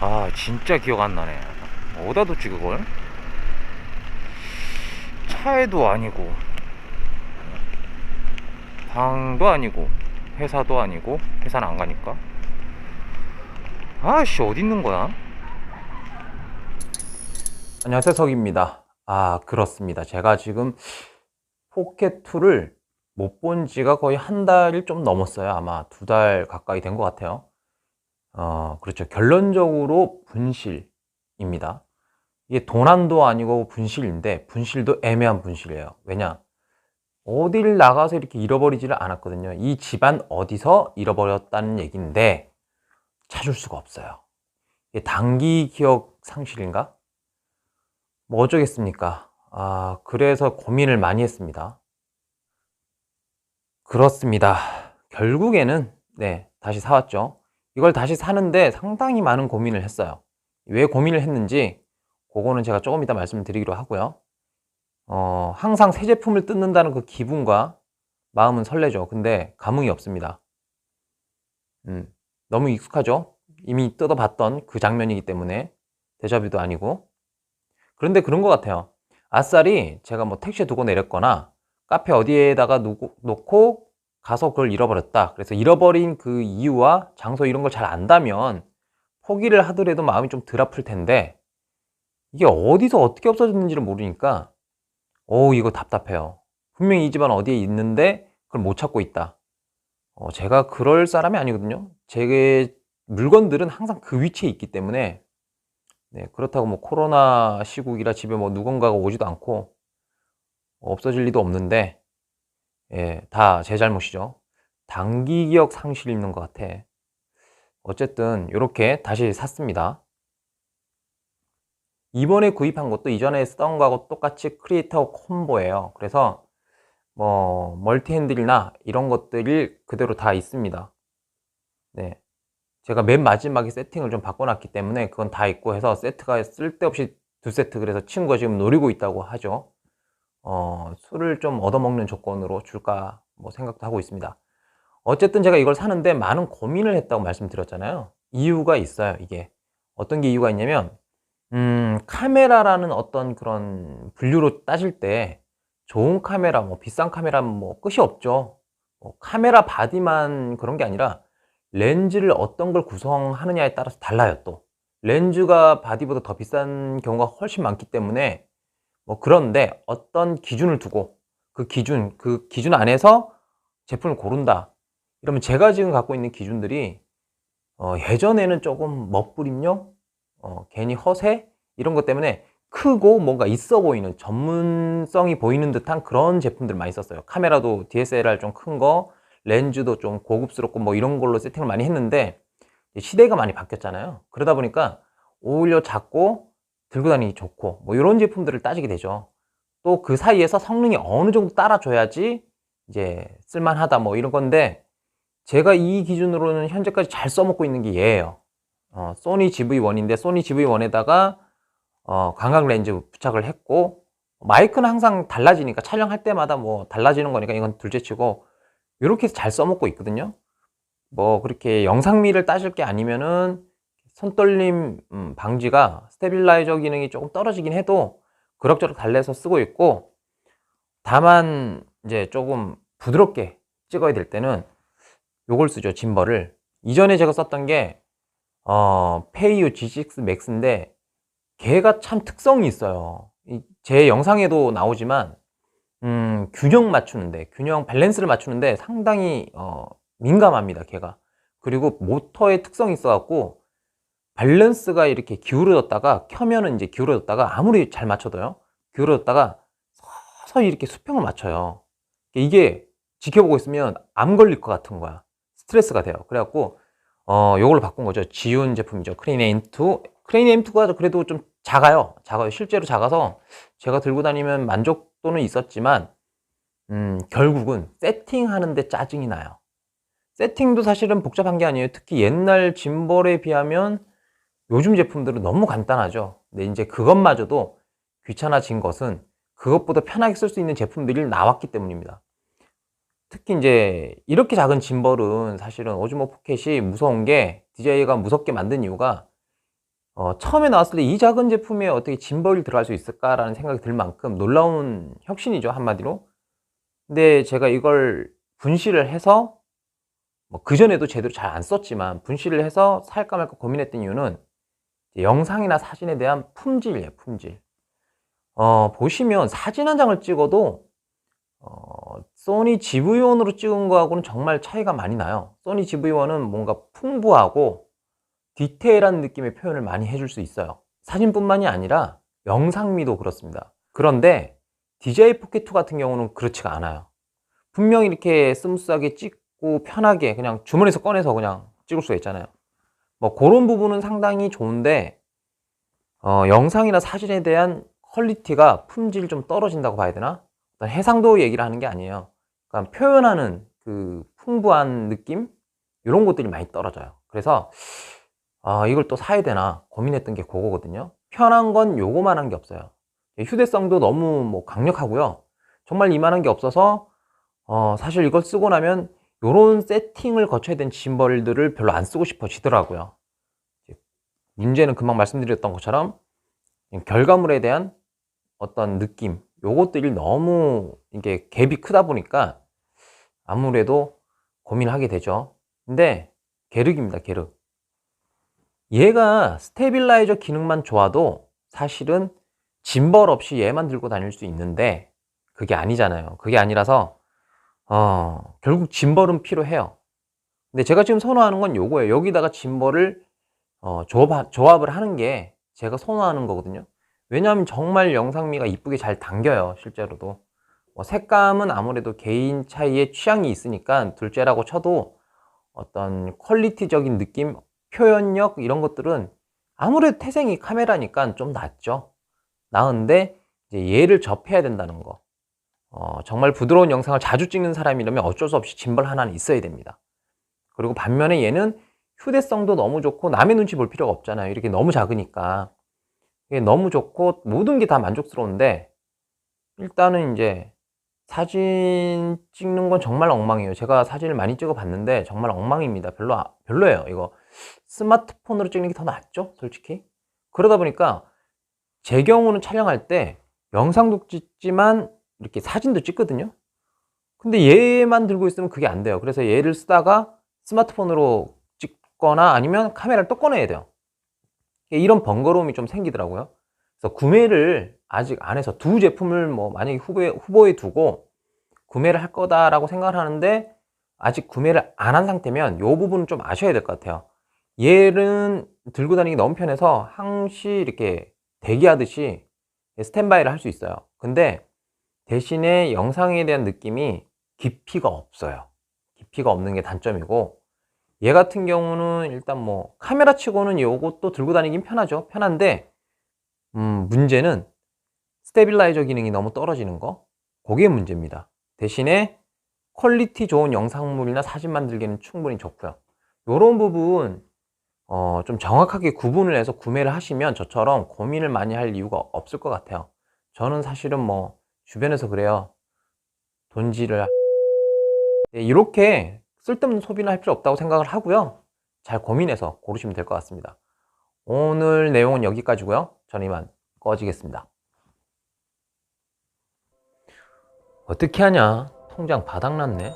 아, 진짜 기억 안 나네. 어디다 뒀지, 그걸? 차에도 아니고, 방도 아니고, 회사도 아니고, 회사는 안 가니까. 아씨, 어디 있는 거야? 안녕하세요, 석입니다. 그렇습니다. 제가 지금 포켓2를 못 본 지가 거의 한 달이 좀 넘었어요. 아마 2달 가까이 된 것 같아요. 그렇죠. 결론적으로 분실입니다. 이게 도난도 아니고 분실인데, 분실도 애매한 분실이에요. 왜냐? 어딜 나가서 이렇게 잃어버리지를 않았거든요. 이 집안 어디서 잃어버렸다는 얘기인데 찾을 수가 없어요. 이게 단기 기억 상실인가? 뭐 어쩌겠습니까? 그래서 고민을 많이 했습니다. 그렇습니다. 결국에는 다시 사왔죠. 이걸 다시 사는데 상당히 많은 고민을 했어요. 왜 고민을 했는지 그거는 제가 조금 이따 말씀드리기로 하고요. 항상 새 제품을 뜯는다는 그 기분과 마음은 설레죠. 근데 감흥이 없습니다. 너무 익숙하죠? 이미 뜯어봤던 그 장면이기 때문에 데자뷰도 아니고. 그런데 그런 것 같아요. 아싸리 제가 뭐 택시에 두고 내렸거나 카페 어디에다가 놓고 가서 그걸 잃어버렸다. 그래서 잃어버린 그 이유와 장소 이런 걸 잘 안다면 포기를 하더라도 마음이 좀 덜 아플 텐데 이게 어디서 어떻게 없어졌는지를 모르니까 이거 답답해요. 분명히 이 집안 어디에 있는데 그걸 못 찾고 있다. 제가 그럴 사람이 아니거든요. 제 물건들은 항상 그 위치에 있기 때문에 그렇다고 뭐 코로나 시국이라 집에 뭐 누군가가 오지도 않고 없어질 리도 없는데 다 제 잘못이죠. 단기 기억 상실이 있는 것 같아. 어쨌든 이렇게 다시 샀습니다. 이번에 구입한 것도 이전에 쓰던 거하고 똑같이 크리에이터 콤보예요. 그래서 뭐 멀티 핸들이나 이런 것들이 그대로 다 있습니다. 제가 맨 마지막에 세팅을 좀 바꿔놨기 때문에 그건 다 있고 해서 세트가 쓸데없이 2세트, 그래서 친구가 지금 노리고 있다고 하죠. 술을 좀 얻어먹는 조건으로 줄까 뭐 생각도 하고 있습니다. 어쨌든 제가 이걸 사는데 많은 고민을 했다고 말씀드렸잖아요. 이유가 있어요. 이게 어떤 게 이유가 있냐면 카메라라는 어떤 그런 분류로 따질 때 좋은 카메라, 뭐 비싼 카메라 뭐 끝이 없죠. 카메라 바디만 그런 게 아니라 렌즈를 어떤 걸 구성하느냐에 따라서 달라요. 또 렌즈가 바디보다 더 비싼 경우가 훨씬 많기 때문에 그런데 어떤 기준을 두고 그 기준 안에서 제품을 고른다. 이러면 제가 지금 갖고 있는 기준들이 예전에는 조금 멋부림용, 괜히 허세 이런 것 때문에 크고 뭔가 있어 보이는, 전문성이 보이는 듯한 그런 제품들 많이 썼어요. 카메라도 DSLR 좀 큰 거, 렌즈도 좀 고급스럽고 뭐 이런 걸로 세팅을 많이 했는데 시대가 많이 바뀌었잖아요. 그러다 보니까 오히려 작고 들고 다니기 좋고 뭐 이런 제품들을 따지게 되죠. 또 그 사이에서 성능이 어느 정도 따라줘야지 이제 쓸만하다 뭐 이런 건데, 제가 이 기준으로는 현재까지 잘 써먹고 있는 게 얘예요. 소니 GV1인데 소니 GV1에다가 광각 렌즈 부착을 했고, 마이크는 항상 달라지니까 촬영할 때마다 뭐 달라지는 거니까 이건 둘째치고 이렇게 해서 잘 써먹고 있거든요. 뭐 그렇게 영상미를 따질 게 아니면은 손떨림 방지가 스테빌라이저 기능이 조금 떨어지긴 해도 그럭저럭 달래서 쓰고 있고, 다만 이제 조금 부드럽게 찍어야 될 때는 요걸 쓰죠. 짐벌을. 이전에 제가 썼던 게 페이유 G6 맥스인데 걔가 참 특성이 있어요. 제 영상에도 나오지만 균형 밸런스를 맞추는데 상당히 민감합니다, 걔가. 그리고 모터의 특성이 있어 갖고 밸런스가 이렇게 기울어졌다가 켜면은 이제 기울어졌다가 아무리 잘 맞춰도요, 기울어졌다가 서서히 이렇게 수평을 맞춰요. 이게 지켜보고 있으면 암 걸릴 것 같은 거야. 스트레스가 돼요. 그래갖고 요걸로 바꾼 거죠. 지운 제품이죠. 크레인 M2. 크레인 M2가 그래도 좀 작아요. 실제로 작아서 제가 들고 다니면 만족도는 있었지만 결국은 세팅하는데 짜증이 나요. 세팅도 사실은 복잡한 게 아니에요. 특히 옛날 짐벌에 비하면 요즘 제품들은 너무 간단하죠. 근데 이제 그것마저도 귀찮아진 것은 그것보다 편하게 쓸 수 있는 제품들이 나왔기 때문입니다. 특히 이제 이렇게 작은 짐벌은 사실은 오즈모 포켓이 무서운 게, DJI가 무섭게 만든 이유가 처음에 나왔을 때 이 작은 제품에 어떻게 짐벌이 들어갈 수 있을까라는 생각이 들 만큼 놀라운 혁신이죠, 한마디로. 근데 제가 이걸 분실을 해서 뭐 그전에도 제대로 잘 안 썼지만 분실을 해서 살까 말까 고민했던 이유는 영상이나 사진에 대한 품질이에요, 품질. 보시면 사진 한 장을 찍어도 소니 GV1으로 찍은 거하고는 정말 차이가 많이 나요. 소니 GV1은 뭔가 풍부하고 디테일한 느낌의 표현을 많이 해줄 수 있어요. 사진뿐만이 아니라 영상미도 그렇습니다. 그런데 DJI 포켓2 같은 경우는 그렇지가 않아요. 분명히 이렇게 스무스하게 찍고 편하게 그냥 주머니에서 꺼내서 그냥 찍을 수가 있잖아요. 뭐 그런 부분은 상당히 좋은데 영상이나 사진에 대한 퀄리티가 품질이 좀 떨어진다고 봐야 되나? 해상도 얘기를 하는 게 아니에요. 그러니까 표현하는 그 풍부한 느낌? 이런 것들이 많이 떨어져요. 그래서 이걸 또 사야 되나 고민했던 게 그거거든요. 편한 건 요거만한 게 없어요. 휴대성도 너무 뭐 강력하고요. 정말 이만한 게 없어서 사실 이걸 쓰고 나면 요런 세팅을 거쳐야 되는 짐벌들을 별로 안 쓰고 싶어지더라고요. 문제는 금방 말씀드렸던 것처럼 결과물에 대한 어떤 느낌, 요것들이 너무 이게 갭이 크다 보니까 아무래도 고민을 하게 되죠. 근데 계륵입니다, 계륵. 얘가 스테빌라이저 기능만 좋아도 사실은 짐벌 없이 얘만 들고 다닐 수 있는데 그게 아니잖아요. 그게 아니라서 결국 짐벌은 필요해요. 근데 제가 지금 선호하는 건 요거예요. 여기다가 짐벌을 조합을 하는 게 제가 선호하는 거거든요. 왜냐하면 정말 영상미가 이쁘게 잘 당겨요, 실제로도. 색감은 아무래도 개인 차이의 취향이 있으니까 둘째라고 쳐도 어떤 퀄리티적인 느낌, 표현력 이런 것들은 아무래도 태생이 카메라니까 좀 낫죠. 나은데 이제 얘를 접해야 된다는 거. 정말 부드러운 영상을 자주 찍는 사람이라면 어쩔 수 없이 짐벌 하나는 있어야 됩니다. 그리고 반면에 얘는 휴대성도 너무 좋고 남의 눈치 볼 필요가 없잖아요. 이렇게 너무 작으니까. 이게 너무 좋고 모든 게 다 만족스러운데 일단은 이제 사진 찍는 건 정말 엉망이에요. 제가 사진을 많이 찍어 봤는데 정말 엉망입니다. 별로예요. 이거 스마트폰으로 찍는 게 더 낫죠, 솔직히. 그러다 보니까 제 경우는 촬영할 때 영상도 찍지만 이렇게 사진도 찍거든요. 근데 얘만 들고 있으면 그게 안 돼요. 그래서 얘를 쓰다가 스마트폰으로 찍거나 아니면 카메라를 또 꺼내야 돼요. 이런 번거로움이 좀 생기더라고요. 그래서 구매를 아직 안 해서 두 제품을 뭐 만약에 후보에 두고 구매를 할 거다라고 생각을 하는데 아직 구매를 안 한 상태면 이 부분은 좀 아셔야 될 것 같아요. 얘는 들고 다니기 너무 편해서 항시 이렇게 대기하듯이 스탠바이를 할 수 있어요. 근데 대신에 영상에 대한 느낌이 깊이가 없어요. 깊이가 없는 게 단점이고 얘 같은 경우는 일단 뭐 카메라 치고는 요것도 들고 다니긴 편하죠. 편한데 문제는 스테빌라이저 기능이 너무 떨어지는 거, 그게 문제입니다. 대신에 퀄리티 좋은 영상물이나 사진 만들기는 충분히 좋고요. 요런 부분 좀 정확하게 구분을 해서 구매를 하시면 저처럼 고민을 많이 할 이유가 없을 것 같아요. 저는 사실은 뭐 주변에서 그래요. 돈지를 이렇게 쓸데없는 소비는 할 필요 없다고 생각을 하고요. 잘 고민해서 고르시면 될 것 같습니다. 오늘 내용은 여기까지고요. 저는 이만 꺼지겠습니다. 어떻게 하냐? 통장 바닥났네.